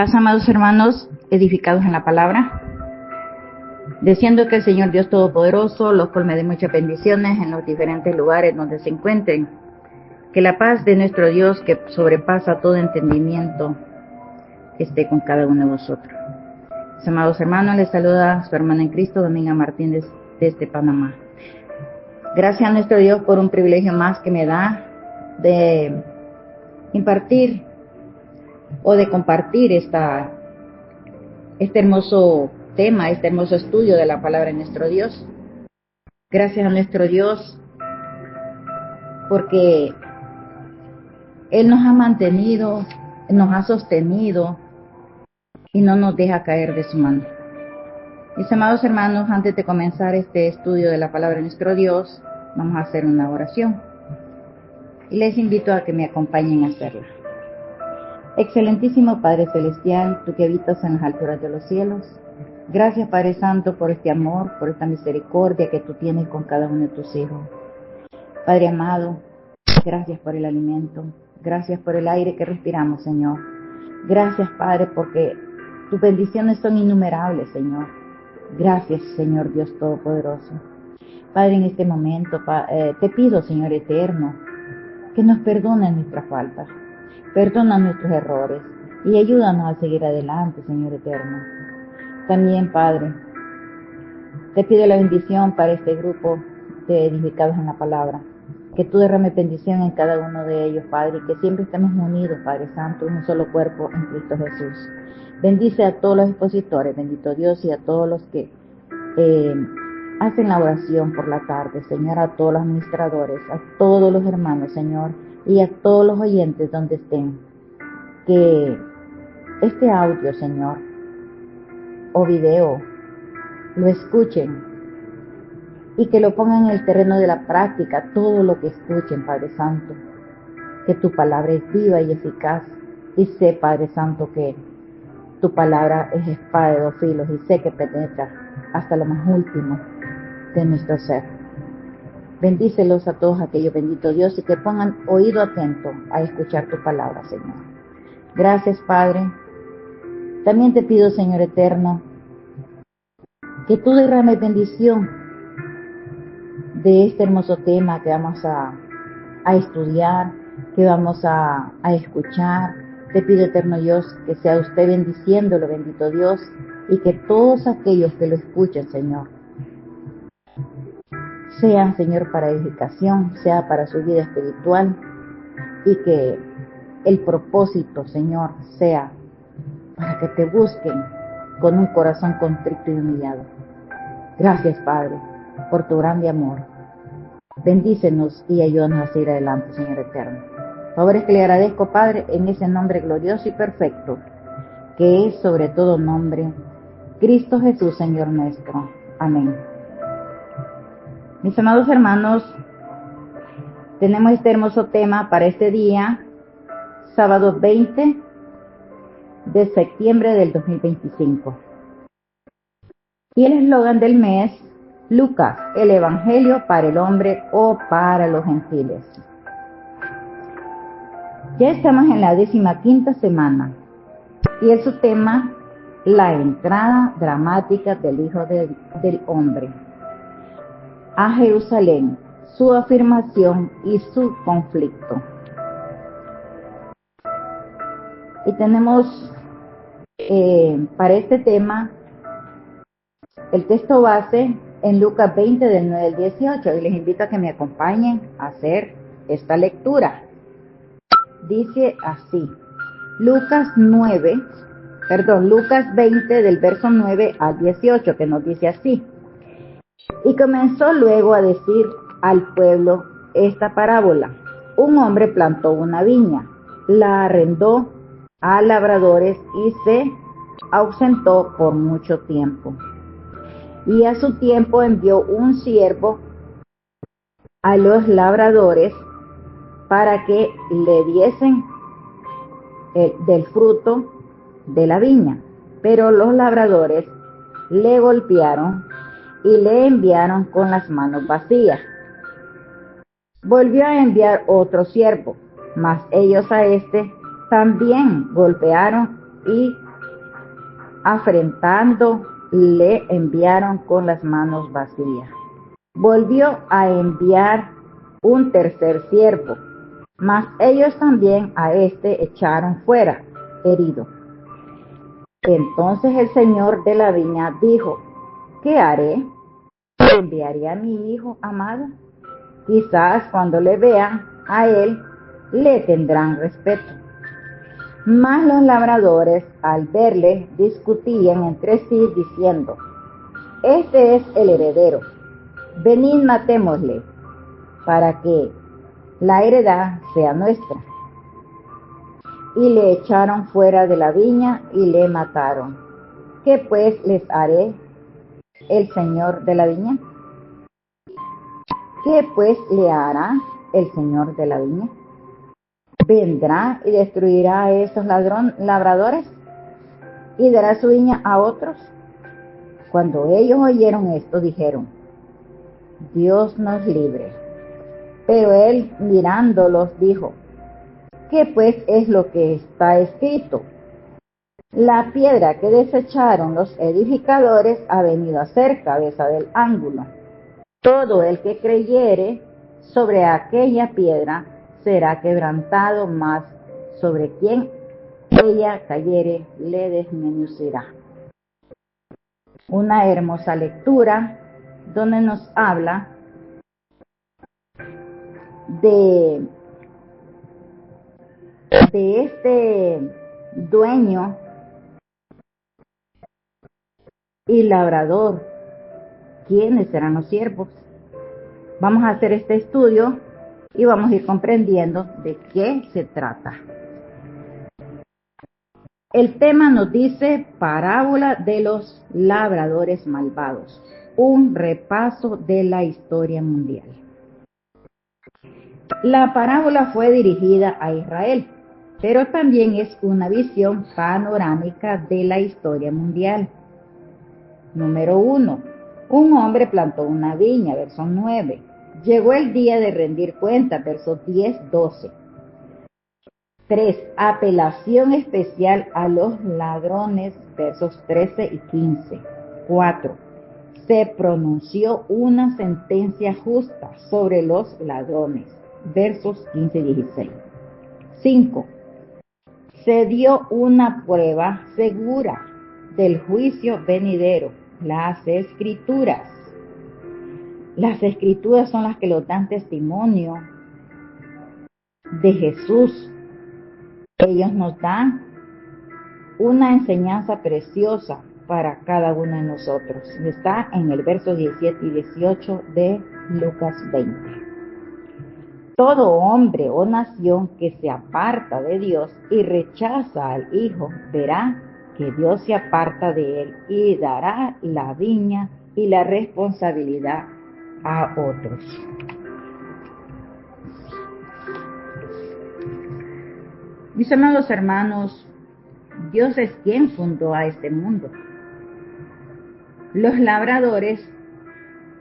Paz, amados hermanos, edificados en la palabra, deseando que el Señor Dios Todopoderoso los colme de muchas bendiciones en los diferentes lugares donde se encuentren. Que la paz de nuestro Dios, que sobrepasa todo entendimiento, esté con cada uno de vosotros. Mis amados hermanos, les saluda su hermana en Cristo, Dominga Martínez, desde Panamá. Gracias a nuestro Dios por un privilegio más que me da de impartir o de compartir este hermoso tema, este hermoso estudio de la palabra de nuestro Dios. Gracias a nuestro Dios porque Él nos ha mantenido, nos ha sostenido y no nos deja caer de su mano. Mis amados hermanos, antes de comenzar este estudio de la palabra de nuestro Dios, vamos a hacer una oración y les invito a que me acompañen a hacerla. Excelentísimo Padre Celestial, tú que habitas en las alturas de los cielos, gracias Padre Santo por este amor, por esta misericordia que tú tienes con cada uno de tus hijos. Padre amado, gracias por el alimento, gracias por el aire que respiramos, Señor. Gracias Padre porque tus bendiciones son innumerables, Señor. Gracias Señor Dios Todopoderoso. Padre, en este momento te pido, Señor eterno, que nos perdones nuestras faltas. Perdona nuestros errores y ayúdanos a seguir adelante, Señor eterno. También, Padre, te pido la bendición para este grupo de edificados en la palabra. Que tú derrames bendición en cada uno de ellos, Padre, y que siempre estemos unidos, Padre Santo, en un solo cuerpo en Cristo Jesús. Bendice a todos los expositores, bendito Dios, y a todos los que hacen la oración por la tarde, Señor, a todos los administradores, a todos los hermanos, Señor, y a todos los oyentes donde estén, que este audio, Señor, o video, lo escuchen y que lo pongan en el terreno de la práctica, todo lo que escuchen, Padre Santo, que tu palabra es viva y eficaz, y sé, Padre Santo, que tu palabra es espada de dos filos, y sé que penetra hasta lo más último de nuestro ser. Bendícelos a todos aquellos, bendito Dios, y que pongan oído atento a escuchar tu palabra, Señor. Gracias, Padre. También te pido, Señor eterno, que tú derrames bendición de este hermoso tema que vamos a estudiar, que vamos a escuchar. Te pido, eterno Dios, que sea usted bendiciéndolo, bendito Dios, y que todos aquellos que lo escuchen, Señor, sean, Señor, para edificación, sea para su vida espiritual, y que el propósito, Señor, sea para que te busquen con un corazón contrito y humillado. Gracias, Padre, por tu grande amor. Bendícenos y ayúdanos a seguir adelante, Señor eterno. Favores que le agradezco, Padre, en ese nombre glorioso y perfecto, que es sobre todo nombre, Cristo Jesús, Señor nuestro. Amén. Mis amados hermanos, tenemos este hermoso tema para este día, sábado 20 de septiembre del 2025. Y el eslogan del mes, Lucas, el Evangelio para el hombre o para los gentiles. Ya estamos en la 15ª semana y es su tema, la entrada dramática del Hijo del Hombre a Jerusalén, su afirmación y su conflicto. Y tenemos para este tema el texto base en Lucas 20 del 9 al 18, y les invito a que me acompañen a hacer esta lectura. Dice así, Lucas 20 del verso 9 al 18, que nos dice así. Y comenzó luego a decir al pueblo esta parábola. Un hombre plantó una viña, la arrendó a labradores y se ausentó por mucho tiempo. Y a su tiempo envió un siervo a los labradores para que le diesen del fruto de la viña. Pero los labradores le golpearon y le enviaron con las manos vacías. Volvió a enviar otro siervo, mas ellos a este también golpearon y afrentando, le enviaron con las manos vacías. Volvió a enviar un tercer siervo, mas ellos también a éste echaron fuera, herido. Entonces el señor de la viña dijo: ¿qué haré? ¿Enviaré a mi hijo amado? Quizás cuando le vean a él, le tendrán respeto. Mas los labradores, al verle, discutían entre sí, diciendo: este es el heredero, venid matémosle, para que la heredad sea nuestra. Y le echaron fuera de la viña y le mataron. ¿Qué pues les haré el señor de la viña? ¿Qué pues le hará el señor de la viña? ¿Vendrá y destruirá a esos labradores y dará su viña a otros? Cuando ellos oyeron esto, dijeron: Dios nos libre. Pero él, mirándolos, dijo: ¿qué pues es lo que está escrito? La piedra que desecharon los edificadores ha venido a ser cabeza del ángulo. Todo el que creyere sobre aquella piedra será quebrantado, mas sobre quien ella cayere le desmenucerá. Una hermosa lectura donde nos habla de este dueño y labrador. ¿Quiénes serán los siervos? Vamos a hacer este estudio y vamos a ir comprendiendo de qué se trata. El tema nos dice parábola de los labradores malvados, un repaso de la historia mundial. La parábola fue dirigida a Israel, pero también es una visión panorámica de la historia mundial. Número 1. Un hombre plantó una viña, verso 9. Llegó el día de rendir cuenta, versos 10, 12. 3. Apelación especial a los ladrones, versos 13 y 15. 4. Se pronunció una sentencia justa sobre los ladrones, versos 15 y 16. 5. Se dio una prueba segura del juicio venidero, las Escrituras. Las Escrituras son las que nos dan testimonio de Jesús. Ellos nos dan una enseñanza preciosa para cada uno de nosotros. Está en el verso 17 y 18 de Lucas 20. Todo hombre o nación que se aparta de Dios y rechaza al Hijo, verá que Dios se aparta de él y dará la viña y la responsabilidad a otros. Mis amados hermanos, Dios es quien fundó a este mundo. Los labradores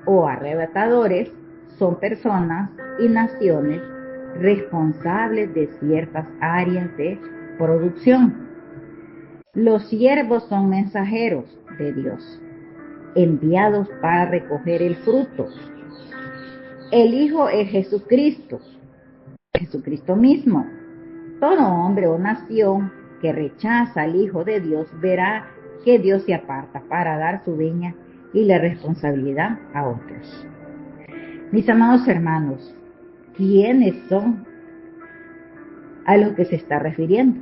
o arrebatadores son personas y naciones responsables de ciertas áreas de producción. Los siervos son mensajeros de Dios, enviados para recoger el fruto. El Hijo es Jesucristo, Jesucristo mismo. Todo hombre o nación que rechaza al Hijo de Dios verá que Dios se aparta para dar su viña y la responsabilidad a otros. Mis amados hermanos, ¿quiénes son a los que se está refiriendo?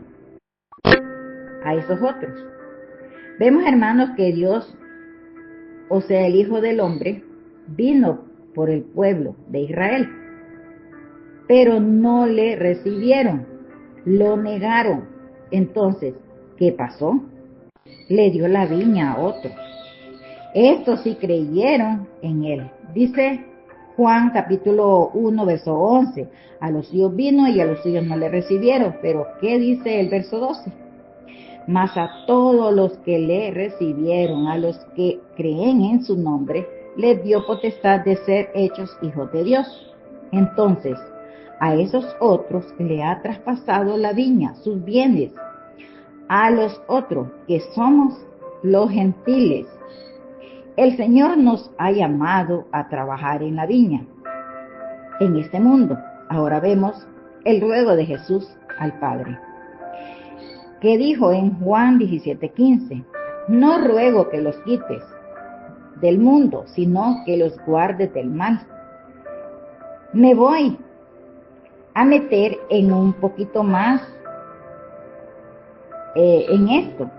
A esos otros. Vemos, hermanos, que Dios, o sea, el Hijo del Hombre, vino por el pueblo de Israel, pero no le recibieron, lo negaron. Entonces, ¿qué pasó? Le dio la viña a otros. Estos sí creyeron en él. Dice Juan capítulo 1, verso 11. A los suyos vino y a los suyos no le recibieron. Pero ¿qué dice el verso 12? Mas a todos los que le recibieron, a los que creen en su nombre, les dio potestad de ser hechos hijos de Dios. Entonces, a esos otros le ha traspasado la viña, sus bienes. A los otros, que somos los gentiles. El Señor nos ha llamado a trabajar en la viña, en este mundo. Ahora vemos el ruego de Jesús al Padre, que dijo en Juan 17:15, no ruego que los quites del mundo, sino que los guardes del mal. Me voy a meter en un poquito más en esto.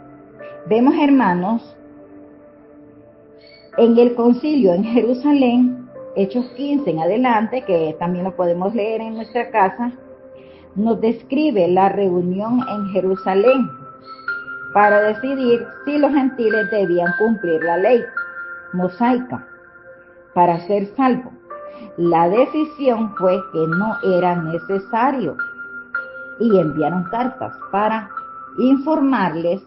Vemos, hermanos, en el concilio en Jerusalén, Hechos 15 en adelante, que también lo podemos leer en nuestra casa, nos describe la reunión en Jerusalén para decidir si los gentiles debían cumplir la ley mosaica para ser salvos. La decisión fue que no era necesario y enviaron cartas para informarles,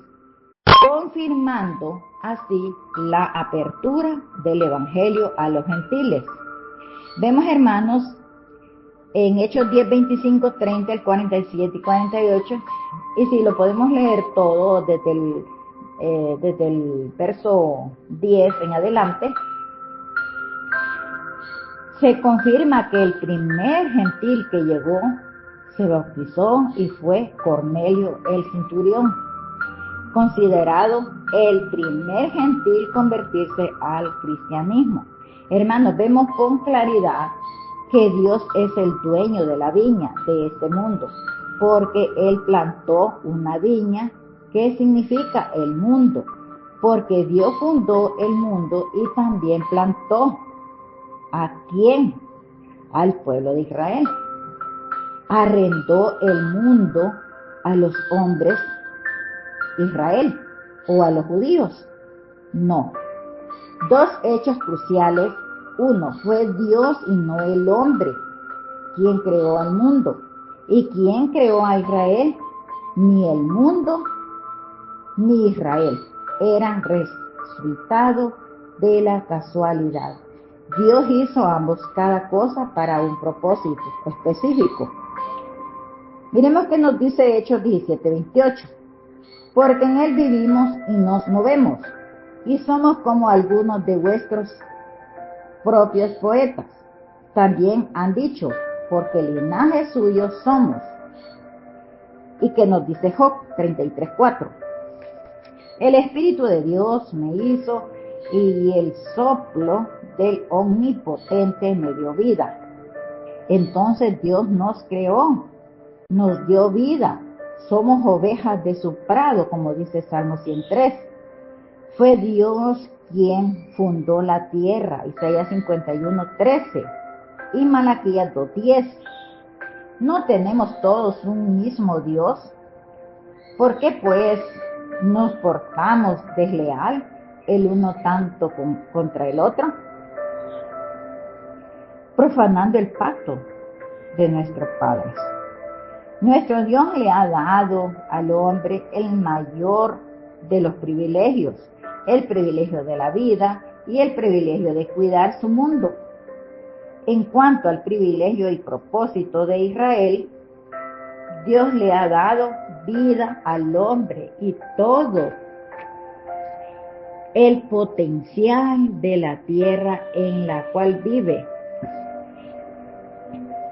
confirmando así la apertura del evangelio a los gentiles. Vemos, hermanos, en Hechos 10, 25, 30, el 47 y 48, y si lo podemos leer todo desde el verso 10 en adelante, se confirma que el primer gentil que llegó se bautizó y fue Cornelio el centurión, considerado el primer gentil convertirse al cristianismo. Hermanos, vemos con claridad que Dios es el dueño de la viña de este mundo, porque Él plantó una viña, que significa el mundo, porque Dios fundó el mundo y también plantó. ¿A quién? Al pueblo de Israel. Arrendó el mundo a los hombres Israel o a los judíos. No. Dos hechos cruciales. Uno, fue Dios y no el hombre quien creó al mundo. ¿Y quién creó a Israel? Ni el mundo ni Israel. Eran resultado de la casualidad. Dios hizo ambos, cada cosa para un propósito específico. Miremos que nos dice Hechos 17, 28. Porque en Él vivimos y nos movemos, y somos como algunos de vuestros propios poetas. También han dicho, porque linaje suyo somos. Y que nos dice Job 33, 4. El Espíritu de Dios me hizo, y el soplo del Omnipotente me dio vida. Entonces Dios nos creó, nos dio vida. Somos ovejas de su prado, como dice Salmo 103. Fue Dios quien fundó la tierra, Isaías 51, 13 y Malaquías 2, 10. ¿No tenemos todos un mismo Dios? ¿Por qué pues nos portamos desleal el uno tanto contra el otro? Profanando el pacto de nuestros padres. Nuestro Dios le ha dado al hombre el mayor de los privilegios, el privilegio de la vida y el privilegio de cuidar su mundo. En cuanto al privilegio y propósito de Israel, Dios le ha dado vida al hombre y todo el potencial de la tierra en la cual vive.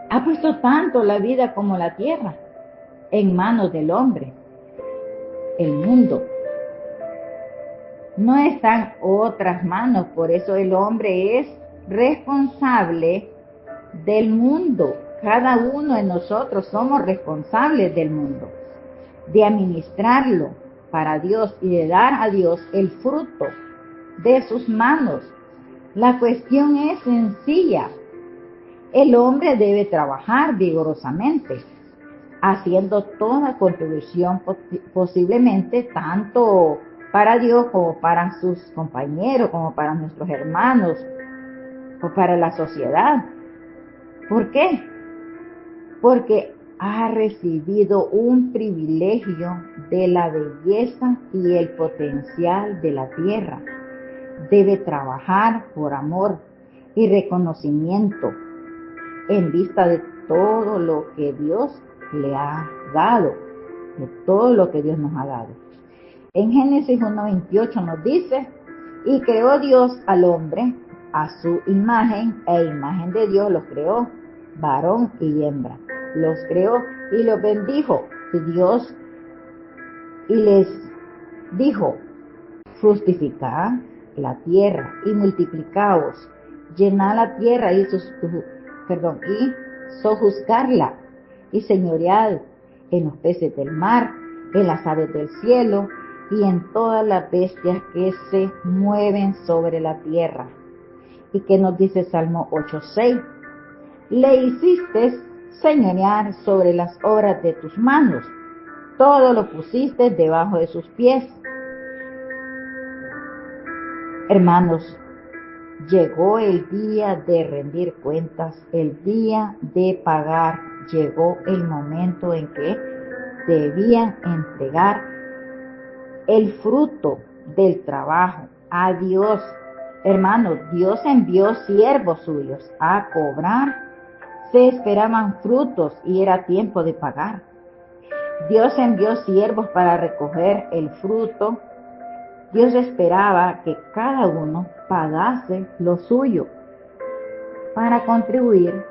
Ha puesto tanto la vida como la tierra en manos del hombre. El mundo no está en otras manos, por eso el hombre es responsable del mundo. Cada uno de nosotros somos responsables del mundo, de administrarlo para Dios y de dar a Dios el fruto de sus manos. La cuestión es sencilla. El hombre debe trabajar vigorosamente, haciendo toda contribución posiblemente tanto para Dios como para sus compañeros, como para nuestros hermanos o para la sociedad. ¿Por qué? Porque ha recibido un privilegio de la belleza y el potencial de la tierra. Debe trabajar por amor y reconocimiento en vista de todo lo que Dios le ha dado, de todo lo que Dios nos ha dado. En Génesis 1:28 nos dice, y creó Dios al hombre a su imagen, e imagen de Dios los creó, varón y hembra. Los creó y los bendijo y Dios y les dijo, fructificad la tierra y multiplicaos, llenad la tierra y sojuzgarla y señoread en los peces del mar, en las aves del cielo y en todas las bestias que se mueven sobre la tierra. ¿Y qué nos dice Salmo 8:6? Le hiciste señorear sobre las obras de tus manos, todo lo pusiste debajo de sus pies. Hermanos, llegó el día de rendir cuentas, el día de pagar. Llegó el momento en que debían entregar el fruto del trabajo a Dios. Hermanos, Dios envió siervos suyos a cobrar. Se esperaban frutos y era tiempo de pagar. Dios envió siervos para recoger el fruto. Dios esperaba que cada uno pagase lo suyo para contribuir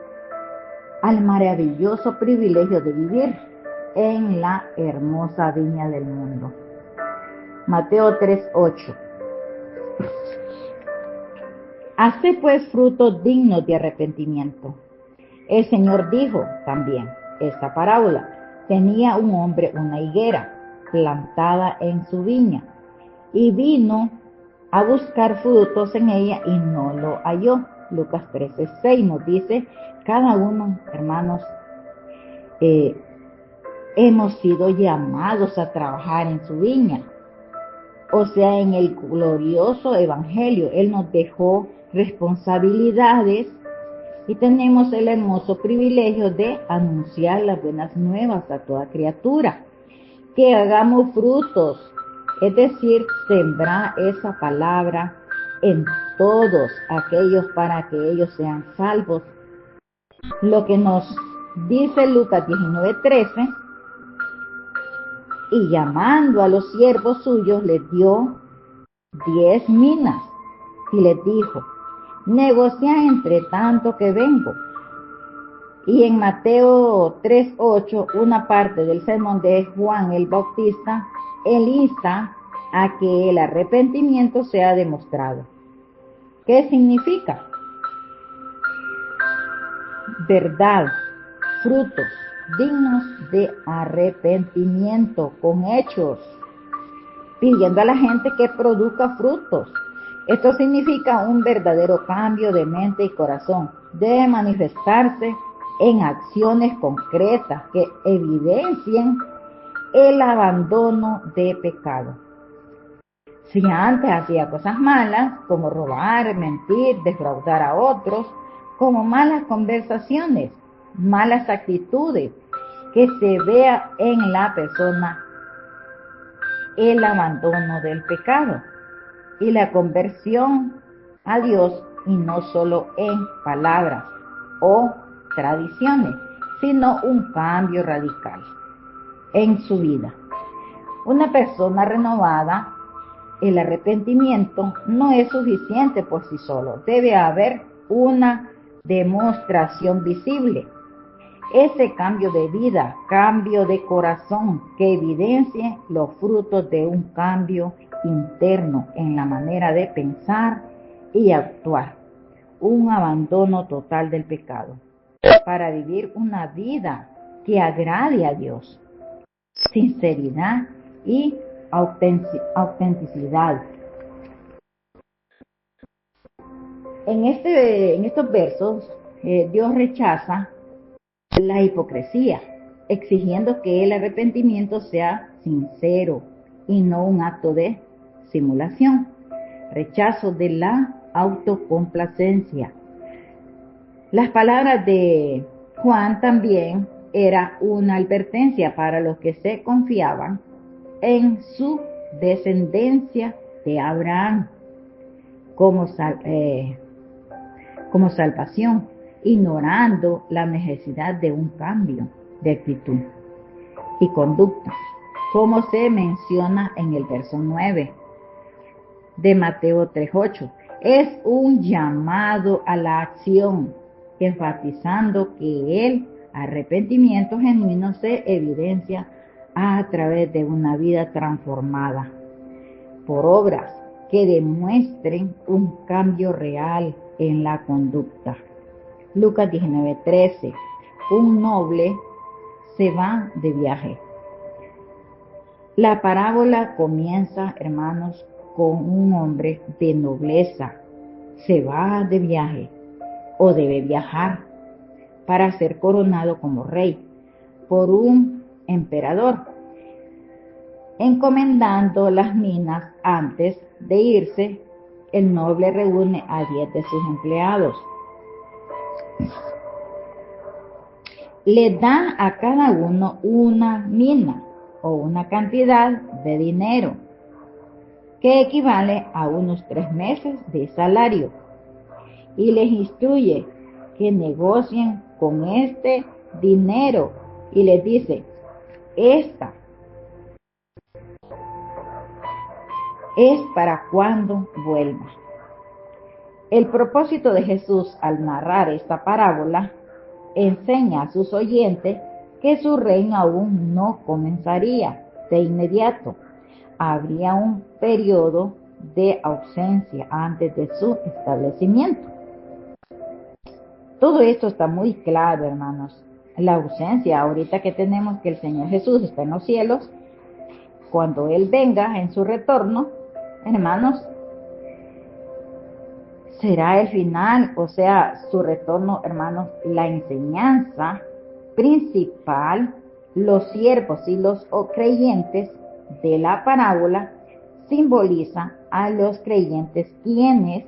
al maravilloso privilegio de vivir en la hermosa viña del mundo. Mateo 3:8. Haced pues frutos dignos de arrepentimiento. El Señor dijo también esta parábola. Tenía un hombre una higuera plantada en su viña y vino a buscar frutos en ella y no lo halló. Lucas 13:6 nos dice, cada uno, hermanos, hemos sido llamados a trabajar en su viña. O sea, en el glorioso evangelio, Él nos dejó responsabilidades y tenemos el hermoso privilegio de anunciar las buenas nuevas a toda criatura. Que hagamos frutos, es decir, sembrar esa palabra en todos aquellos para que ellos sean salvos. Lo que nos dice Lucas 19:13, y llamando a los siervos suyos les dio 10 minas y les dijo, negociad entre tanto que vengo. Y en Mateo 3:8, una parte del sermón de Juan el Bautista, él insta a que el arrepentimiento sea demostrado. ¿Qué significa? Verdad, frutos dignos de arrepentimiento, con hechos, pidiendo a la gente que produzca frutos. Esto significa un verdadero cambio de mente y corazón. Debe manifestarse en acciones concretas que evidencien el abandono de pecado. Si antes hacía cosas malas, como robar, mentir, defraudar a otros, como malas conversaciones, malas actitudes, que se vea en la persona el abandono del pecado y la conversión a Dios, y no solo en palabras o tradiciones, sino un cambio radical en su vida. Una persona renovada, el arrepentimiento no es suficiente por sí solo, debe haber una demostración visible. Ese cambio de vida, cambio de corazón, que evidencie los frutos de un cambio interno en la manera de pensar y actuar, un abandono total del pecado, para vivir una vida que agrade a Dios, sinceridad y autenticidad. En estos versos, Dios rechaza la hipocresía, exigiendo que el arrepentimiento sea sincero y no un acto de simulación. Rechazo de la autocomplacencia. Las palabras de Juan también era una advertencia para los que se confiaban en su descendencia de Abraham como salvación, ignorando la necesidad de un cambio de actitud y conducta. como se menciona en el verso 9 de Mateo 3:8. Es un llamado a la acción, enfatizando que el arrepentimiento genuino se evidencia a través de una vida transformada por obras que demuestren un cambio real en la conducta. Lucas 19:13. Un noble se va de viaje. La parábola comienza, hermanos, con un hombre de nobleza. Se va de viaje o debe viajar para ser coronado como rey por un emperador. Encomendando las minas antes de irse, el noble reúne a 10 de sus empleados. Le da a cada uno una mina o una cantidad de dinero que equivale a unos 3 meses de salario, y les instruye que negocien con este dinero, y les dice: esta es para cuando vuelva. El propósito de Jesús al narrar esta parábola enseña a sus oyentes que su reino aún no comenzaría de inmediato. Habría un periodo de ausencia antes de su establecimiento. Todo esto está muy claro, hermanos. La ausencia, ahorita que tenemos que el Señor Jesús está en los cielos, cuando Él venga en su retorno, hermanos, será el final, o sea, su retorno, hermanos, la enseñanza principal, los siervos y los creyentes de la parábola simbolizan a los creyentes, quienes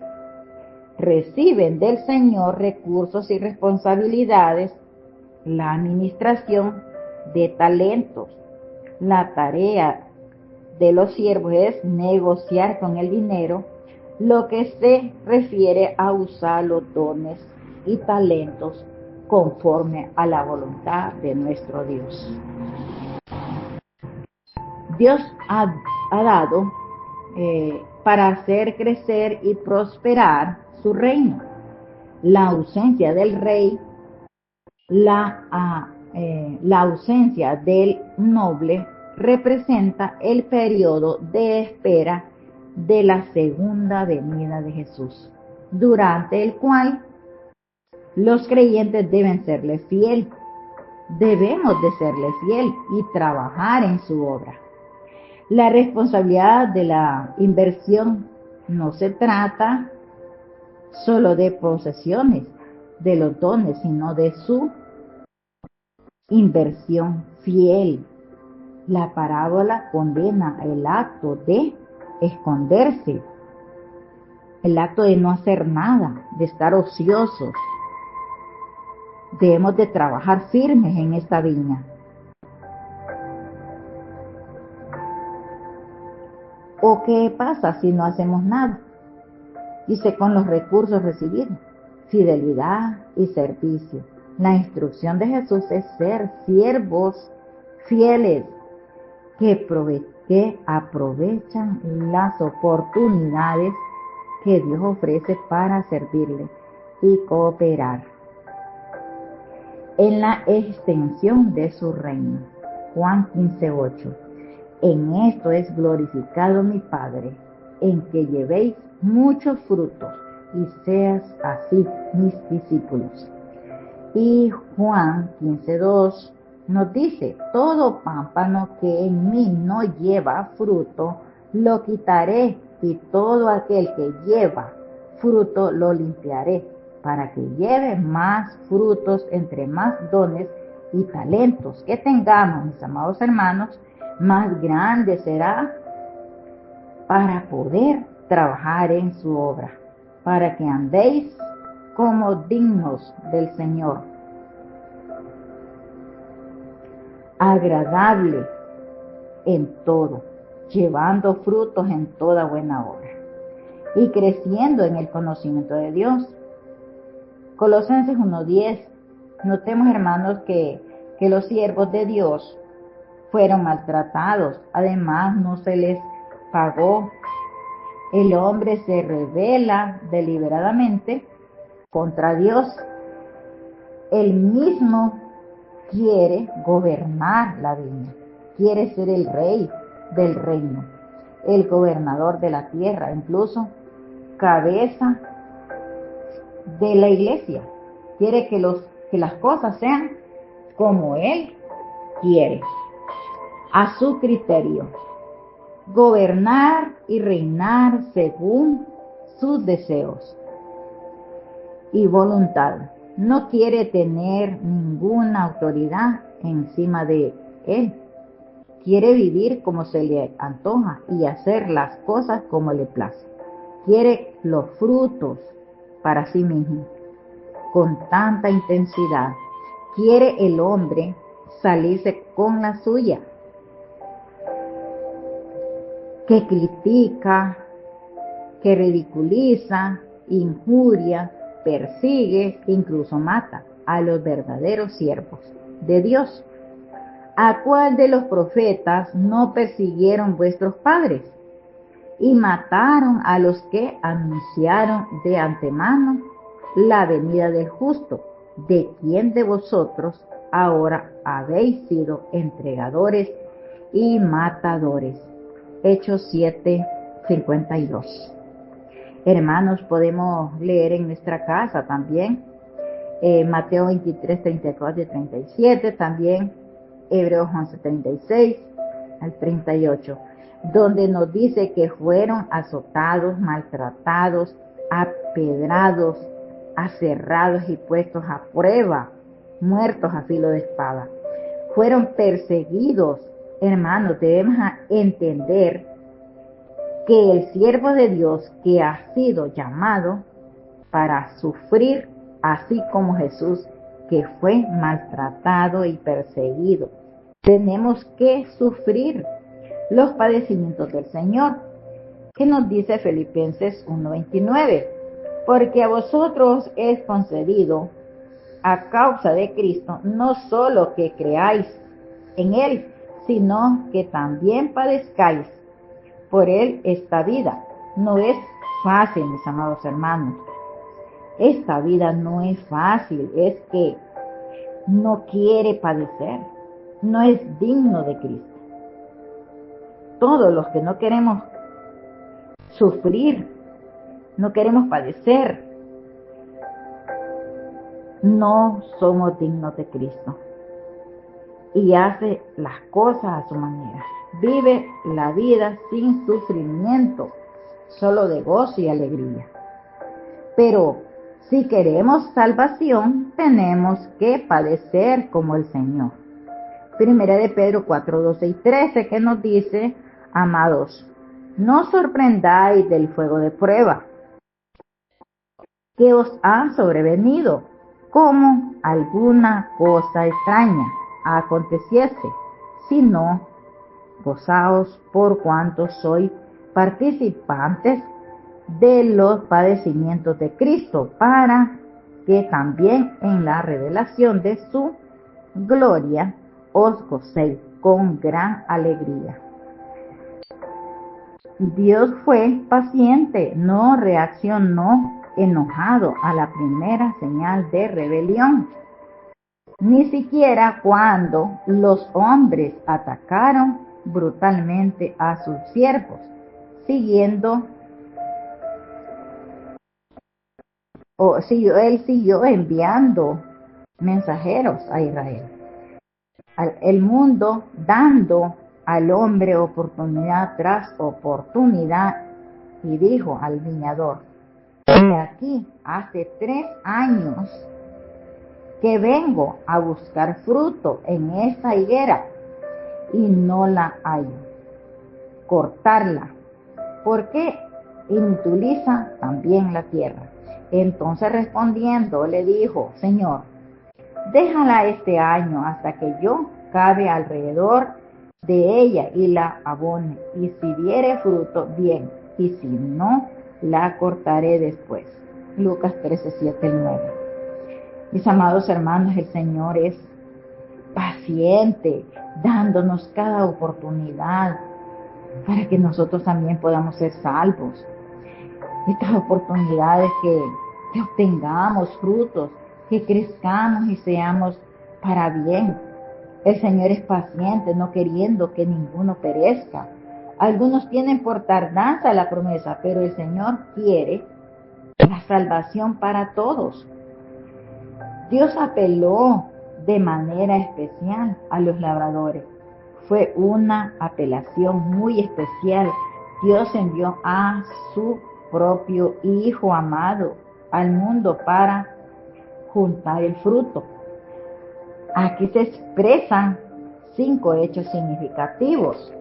reciben del Señor recursos y responsabilidades, la administración de talentos. La tarea de los siervos es negociar con el dinero, lo que se refiere a usar los dones y talentos conforme a la voluntad de nuestro Dios. Dios ha dado para hacer crecer y prosperar su reino. La ausencia del rey, la ausencia del noble representa el periodo de espera de la segunda venida de Jesús, durante el cual los creyentes deben serle fiel. Debemos de serle fiel y trabajar en su obra. La responsabilidad de la inversión no se trata solo de posesiones, de los dones, sino de su inversión fiel. La parábola condena el acto de esconderse, el acto de no hacer nada, de estar ociosos. Debemos de trabajar firmes en esta viña. ¿O qué pasa si no hacemos nada? Dice, con los recursos recibidos, fidelidad y servicio. La instrucción de Jesús es ser siervos fieles que aprovechan las oportunidades que Dios ofrece para servirle y cooperar en la extensión de su reino. Juan 15:8. En esto es glorificado mi Padre, en que llevéis muchos frutos y seas así mis discípulos. Y Juan 15:2 nos dice: todo pámpano que en mí no lleva fruto, lo quitaré, y todo aquel que lleva fruto lo limpiaré, para que lleve más frutos. Entre más dones y talentos que tengamos, mis amados hermanos, más grande será para poder trabajar en su obra, para que andéis como dignos del Señor, agradable en todo, llevando frutos en toda buena obra y creciendo en el conocimiento de Dios. Colosenses 1:10. Notemos, hermanos, que los siervos de Dios fueron maltratados, además no se les pagó. El hombre se rebela deliberadamente contra Dios. Él mismo quiere gobernar la viña, quiere ser el rey del reino, el gobernador de la tierra, incluso cabeza de la iglesia. Quiere que las cosas sean como Él quiere, a su criterio. Gobernar y reinar según sus deseos y voluntad. No quiere tener ninguna autoridad encima de Él. Quiere vivir como se le antoja y hacer las cosas como le place. Quiere los frutos para sí mismo con tanta intensidad. Quiere el hombre salirse con la suya, que critica, que ridiculiza, injuria, persigue, incluso mata a los verdaderos siervos de Dios. ¿A cuál de los profetas no persiguieron vuestros padres y mataron a los que anunciaron de antemano la venida del justo, de quien de vosotros ahora habéis sido entregadores y matadores? Hechos 7:52. Hermanos, podemos leer en nuestra casa también Mateo 23:34 y 37, también Hebreos 11:36 al 38, donde nos dice que fueron azotados, maltratados, apedrados, aserrados y puestos a prueba, muertos a filo de espada. Fueron perseguidos. Hermanos, debemos entender que el siervo de Dios que ha sido llamado para sufrir, así como Jesús, que fue maltratado y perseguido, tenemos que sufrir los padecimientos del Señor. ¿Qué nos dice Filipenses 1:29? Porque a vosotros es concedido, a causa de Cristo, no solo que creáis en Él, sino que también padezcáis por Él esta vida. No es fácil, mis amados hermanos. Esta vida no es fácil, es que no quiere padecer, no es digno de Cristo. Todos los que no queremos sufrir, no queremos padecer, no somos dignos de Cristo. Y hace las cosas a su manera. Vive la vida sin sufrimiento, solo de gozo y alegría. Pero si queremos salvación, tenemos que padecer como el Señor. Primera de Pedro 4:12 y 13, que nos dice: amados, no os sorprendáis del fuego de prueba que os ha sobrevenido, como alguna cosa extraña aconteciese, sino gozaos por cuanto sois participantes de los padecimientos de Cristo, para que también en la revelación de su gloria os gocéis con gran alegría. Dios fue paciente, no reaccionó enojado a la primera señal de rebelión, ni siquiera cuando los hombres atacaron brutalmente a sus siervos, él siguió enviando mensajeros a Israel. El mundo dando al hombre oportunidad tras oportunidad, y dijo al viñador: he aquí, hace 3 años que vengo a buscar fruto en esta higuera y no la hallo. Cortarla, porque inutiliza también la tierra. Entonces respondiendo le dijo: Señor, déjala este año hasta que yo cabe alrededor de ella y la abone, y si diere fruto, bien, y si no, la cortaré después. Lucas 13:7-9. Mis amados hermanos, el Señor es paciente. dándonos cada oportunidad para que nosotros también podamos ser salvos. Estas oportunidades que obtengamos frutos, que crezcamos y seamos para bien. El Señor es paciente, no queriendo que ninguno perezca. Algunos tienen por tardanza la promesa, pero el Señor quiere la salvación para todos. Dios apeló de manera especial a los labradores. Fue una apelación muy especial. Dios envió a su propio Hijo amado al mundo para juntar el fruto. Aquí se expresan 5 hechos significativos.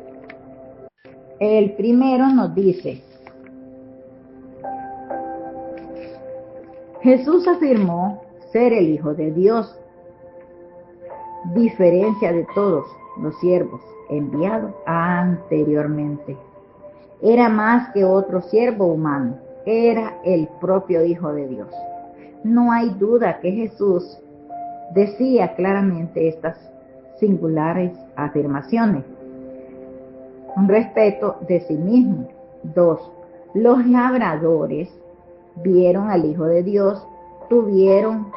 El primero nos dice: Jesús afirmó ser el Hijo de Dios, diferencia de todos los siervos enviados anteriormente. Era más que otro siervo humano, era el propio Hijo de Dios. No hay duda que Jesús decía claramente estas singulares afirmaciones. Un respeto de sí mismo. 2. Los labradores vieron al Hijo de Dios, tuvieron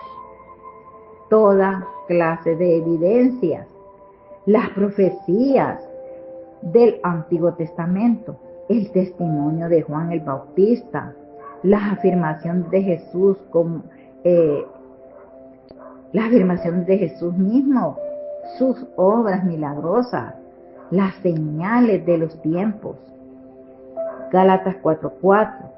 toda clase de evidencias, las profecías del Antiguo Testamento, el testimonio de Juan el Bautista, las afirmaciones de Jesús las afirmaciones de Jesús mismo, sus obras milagrosas, las señales de los tiempos. Gálatas 4:4.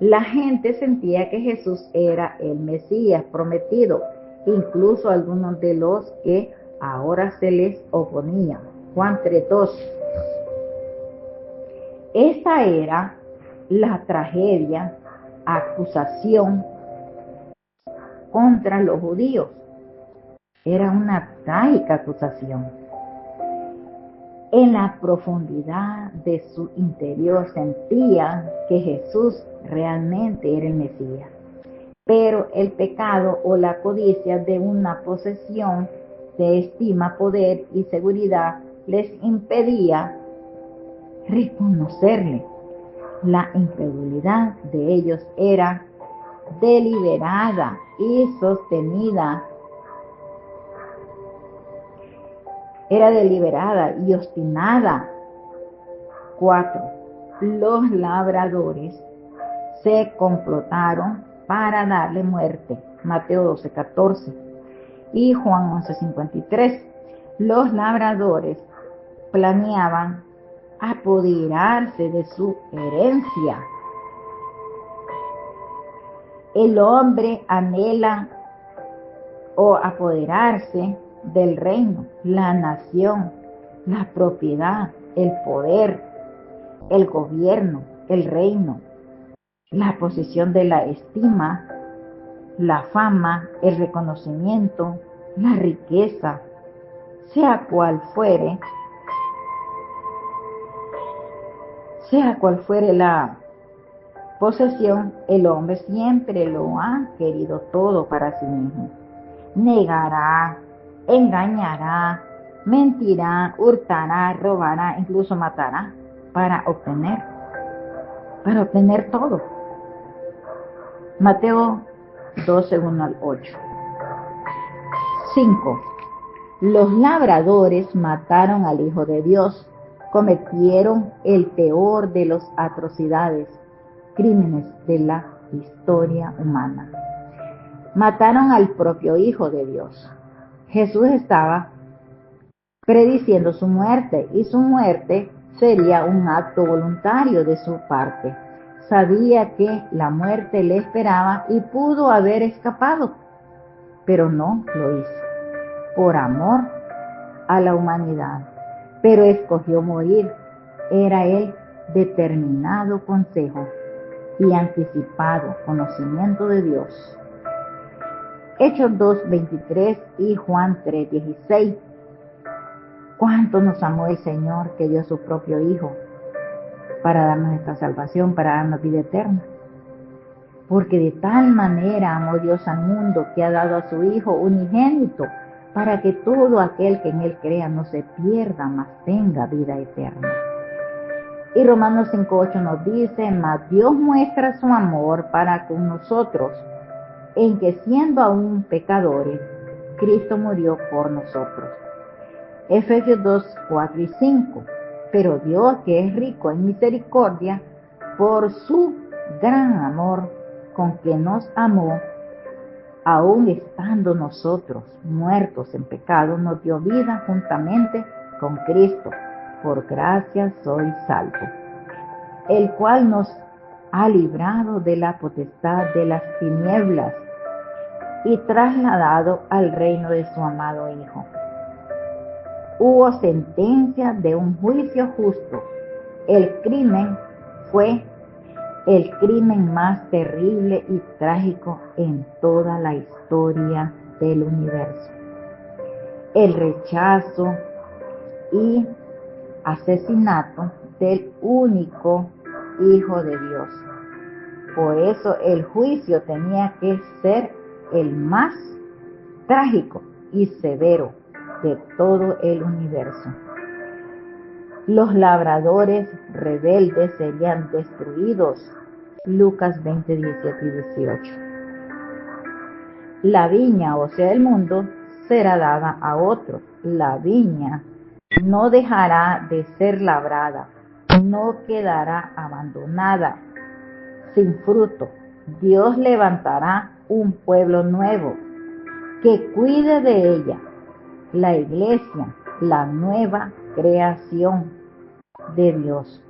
La gente sentía que Jesús era el Mesías prometido, incluso algunos de los que ahora se les oponían. Juan 3:2. Esta era la tragedia, acusación contra los judíos. Era una trágica acusación. En la profundidad de su interior sentía que Jesús realmente era el Mesías. Pero el pecado o la codicia de una posesión de estima, poder y seguridad les impedía reconocerle. La incredulidad de ellos era deliberada y sostenida. Era deliberada y obstinada. 4. Los labradores se complotaron para darle muerte. Mateo 12:14 y Juan 11:53. Los labradores planeaban apoderarse de su herencia. El hombre anhela apoderarse del reino, la nación, la propiedad, el poder, el gobierno, el reino, la posesión de la estima, la fama, el reconocimiento, la riqueza, sea cual fuere la posesión, el hombre siempre lo ha querido todo para sí mismo. Negará, engañará, mentirá, hurtará, robará, incluso matará para obtener todo. Mateo 12:1-8. 5. Los labradores mataron al Hijo de Dios, cometieron el peor de las atrocidades, crímenes de la historia humana. Mataron al propio Hijo de Dios. Jesús estaba prediciendo su muerte, y su muerte sería un acto voluntario de su parte. Sabía que la muerte le esperaba y pudo haber escapado, pero no lo hizo, por amor a la humanidad. Pero escogió morir. Era el determinado consejo y anticipado conocimiento de Dios. Hechos 2:23 y Juan 3:16. ¿Cuánto nos amó el Señor, que dio a su propio Hijo para darnos esta salvación, para darnos vida eterna? Porque de tal manera amó Dios al mundo, que ha dado a su Hijo unigénito, para que todo aquel que en él crea no se pierda, mas tenga vida eterna. Y Romanos 5:8 nos dice, mas Dios muestra su amor para con nosotros, en que siendo aún pecadores, Cristo murió por nosotros. Efesios 2:4 y 5, pero Dios, que es rico en misericordia, por su gran amor con que nos amó, aun estando nosotros muertos en pecado, nos dio vida juntamente con Cristo. Por gracia sois salvos, el cual nos ha librado de la potestad de las tinieblas y trasladado al reino de su amado Hijo. Hubo sentencia de un juicio justo. El crimen fue el crimen más terrible y trágico en toda la historia del universo. El rechazo y asesinato del único Hijo de Dios. Por eso el juicio tenía que ser el más trágico y severo de todo el universo. Los labradores rebeldes serían destruidos. Lucas 20, 17 y 18. La viña, o sea el mundo, será dada a otros. La viña no dejará de ser labrada, no quedará abandonada, sin fruto. Dios levantará un pueblo nuevo que cuide de ella, la iglesia, la nueva creación de Dios.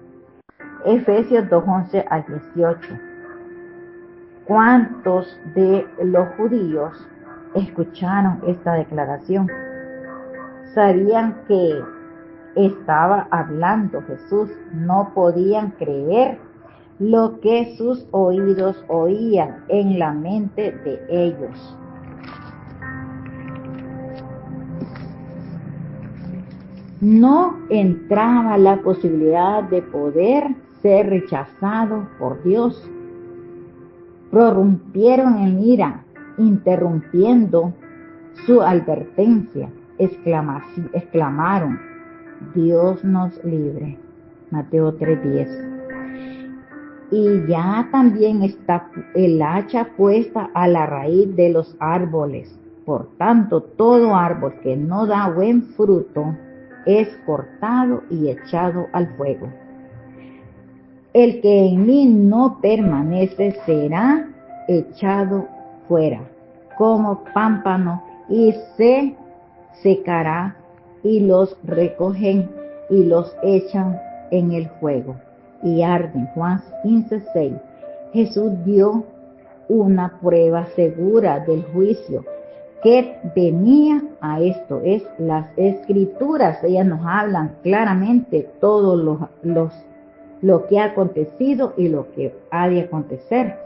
Efesios 2:11 al 18. ¿Cuántos de los judíos escucharon esta declaración? Sabían que estaba hablando Jesús, no podían creer lo que sus oídos oían en la mente de ellos. No entraba la posibilidad de poder ser rechazado por Dios. Prorrumpieron en ira, interrumpiendo su advertencia. Exclamaron, Dios nos libre. Mateo 3:10. Y ya también está el hacha puesta a la raíz de los árboles. Por tanto, todo árbol que no da buen fruto es cortado y echado al fuego. El que en mí no permanece será echado fuera como pámpano y se secará, y los recogen y los echan en el fuego y arden. Juan 15:6. Jesús dio una prueba segura del juicio que venía a esto. Es las escrituras, ellas nos hablan claramente todo lo que ha acontecido y lo que ha de acontecer.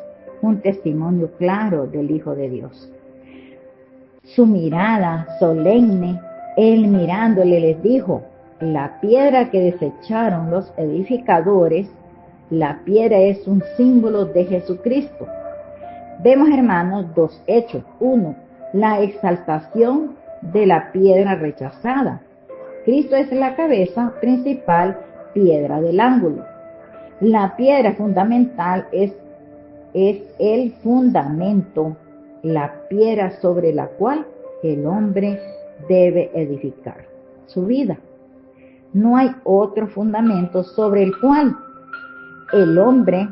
Un testimonio claro del Hijo de Dios. Su mirada solemne, él mirándole les dijo, la piedra que desecharon los edificadores, la piedra es un símbolo de Jesucristo. Vemos, hermanos, dos hechos. Uno, la exaltación de la piedra rechazada. Cristo es la cabeza principal, piedra del ángulo. La piedra fundamental es el fundamento, la piedra sobre la cual el hombre debe edificar su vida. No hay otro fundamento sobre el cual el hombre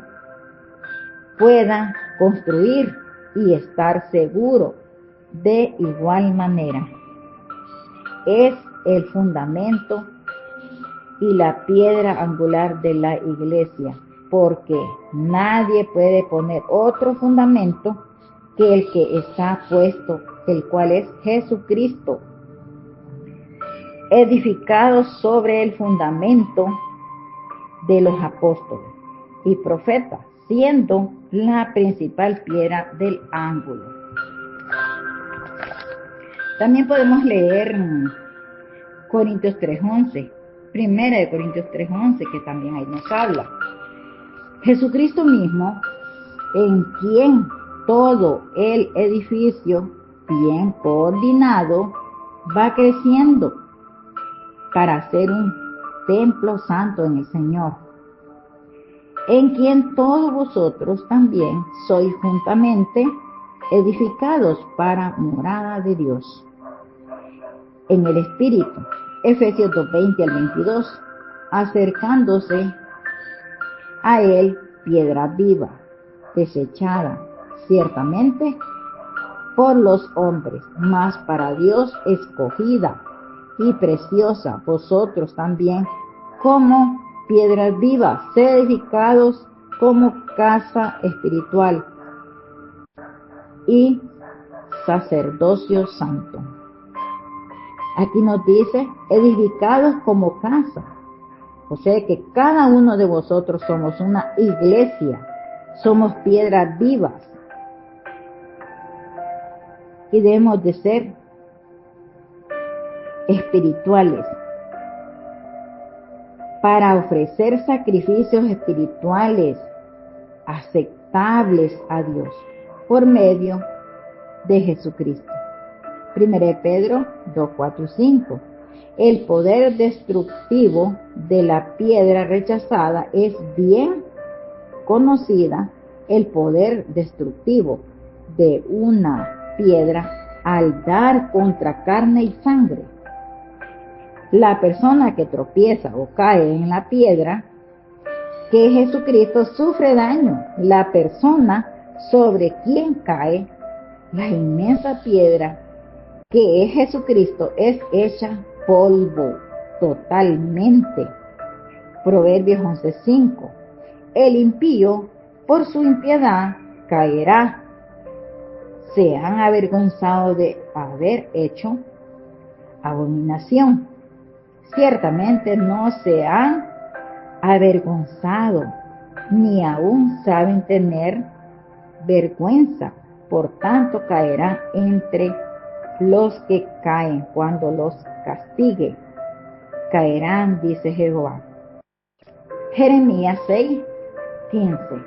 pueda construir y estar seguro. De igual manera, es el fundamento y la piedra angular de la iglesia, porque nadie puede poner otro fundamento que el que está puesto, el cual es Jesucristo, edificado sobre el fundamento de los apóstoles y profetas, siendo la principal piedra del ángulo. También podemos leer Corintios 3:11, Primera de Corintios 3:11, que también ahí nos habla. Jesucristo mismo, en quien todo el edificio bien coordinado va creciendo para ser un templo santo en el Señor, en quien todos vosotros también sois juntamente edificados para morada de Dios en el Espíritu. Efesios 2:20 al 22, acercándose a él piedra viva, desechada ciertamente por los hombres, mas para Dios escogida y preciosa, vosotros también como piedras vivas, sed edificados como casa espiritual y sacerdocio santo. Aquí nos dice edificados como casa, o sea que cada uno de vosotros somos una iglesia, somos piedras vivas y debemos de ser espirituales para ofrecer sacrificios espirituales aceptables a Dios por medio de Jesucristo. 1 Pedro 2, 4 y 5. El poder destructivo de la piedra rechazada es bien conocida. El poder destructivo de una piedra al dar contra carne y sangre. La persona que tropieza o cae en la piedra, que es Jesucristo, sufre daño. La persona sobre quien cae la inmensa piedra, que es Jesucristo, es hecha polvo totalmente. Proverbios 11:5. El impío por su impiedad caerá. Se han avergonzado de haber hecho abominación. Ciertamente no se han avergonzado, ni aún saben tener vergüenza. Por tanto, caerán entre los que caen cuando los castigue. Caerán, dice Jehová. Jeremías 6:15.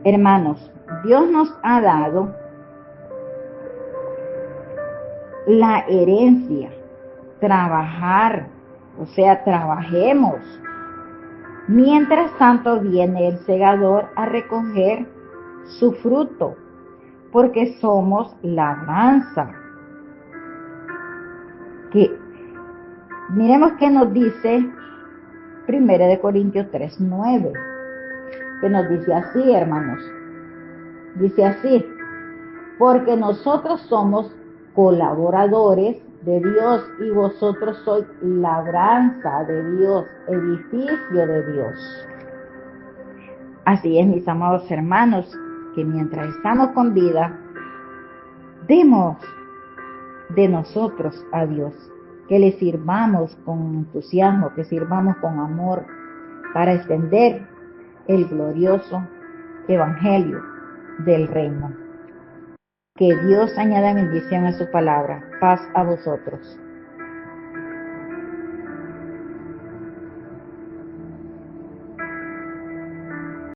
Hermanos, Dios nos ha dado la herencia, trabajar, o sea, trabajemos. Mientras tanto viene el segador a recoger su fruto, porque somos labranza. Miremos que nos dice 1 Corintios 3:9, que nos dice así, hermanos. Dice así: porque nosotros somos colaboradores de Dios y vosotros sois labranza de Dios, edificio de Dios. Así es, mis amados hermanos, que mientras estamos con vida, demos de nosotros a Dios, que le sirvamos con entusiasmo, que sirvamos con amor, para extender el glorioso evangelio del reino. Que Dios añada bendición a su palabra. Paz a vosotros.